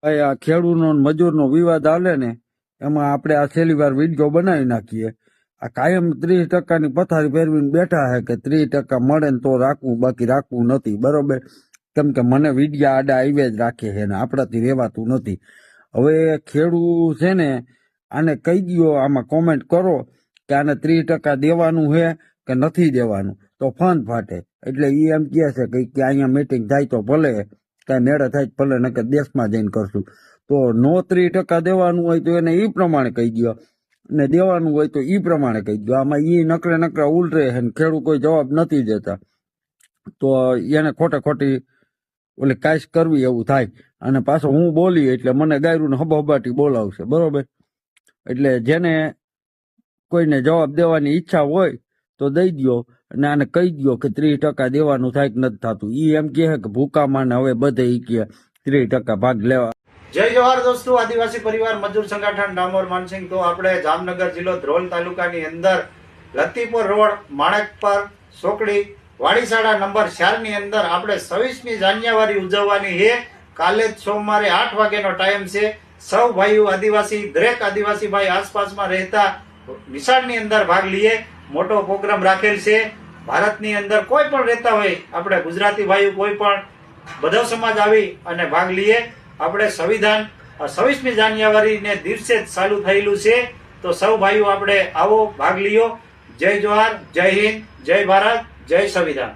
ભાઈ આ ખેડૂતનો ને મજૂરનો વિવાદ હાલે ને એમાં આપણે આ છેલ્લી વાર વિડીયો બનાવી નાખીએ. આ કાયમ 30% પથારી ફેરવીને બેઠા છે કે 30% મળે ને તો રાખવું, બાકી રાખવું નથી. બરોબર, કેમ કે મને વિડીયા આડા આવ્યા જ રાખે છે ને આપણાથી રહેવાતું નથી. હવે ખેડૂત છે ને આને કહી દો, આમાં કોમેન્ટ કરો કે આને 30% દેવાનું છે કે નથી દેવાનું, તો ફંડ ફાટે. એટલે એ એમ કહે છે કે અહીંયા મીટિંગ થાય તો ભલે, કાંઈ મેળે થાય ભલે, નકર દેશમાં જઈને કરશું. તો નો 30% દેવાનું હોય તો એને એ પ્રમાણે કહી દો, ને દેવાનું હોય તો એ પ્રમાણે કહી દો. આમાં એ નકરા ઉલટે છે ને ખેડૂત કોઈ જવાબ નથી દેતા, તો એને ખોટી ઓલી કાશ કરવી એવું થાય. અને પાછો હું બોલી એટલે મને ગાયરું ને હબાહબાટી બોલાવશે. બરોબર, એટલે જેને કોઈને જવાબ દેવાની ઈચ્છા હોય તો દઈ દો, અને આને કહી દો કે 30% દેવાનું થાય કે નથી થતું. એ એમ કહે કે ભૂકામાં ને હવે બધે ઈ કે 30% ભાગ લેવા. જય જવાહર દોસ્તો, આદિવાસી પરિવાર મજૂર સંગઠન ડામોર માનસિંગ. તો આપણે જામનગર જિલ્લો ધ્રોલ તાલુકાની અંદર લતીપુર રોડ માણેકપર ચોકડી વાડીશાળા નંબર 4 ની અંદર આપણે 26મી જાન્યુઆરી ઉજવવાની છે. કાલે જ સોમવારે 8 વાગ્યાનો ટાઈમ છે. સૌ ભાઈઓ આદિવાસી, દરેક આદિવાસી ભાઈ આસપાસમાં રહેતા નિશાળની અંદર ભાગ લઈએ. મોટો પ્રોગ્રામ રાખેલ છે. ભારતની અંદર કોઈ પણ રહેતા હોય, આપણે ગુજરાતી ભાઈઓ કોઈ પણ બધો સમાજ આવી અને ભાગ લઈએ. આપણે સંવિધાન 26મી જાન્યુઆરી ને દિવસે જ ચાલુ થયેલું છે. તો સૌ ભાઈઓ આપણે આવો, ભાગ લ્યો. જય જોહાર, જય હિન્દ, જય ભારત, જય સંવિધાન.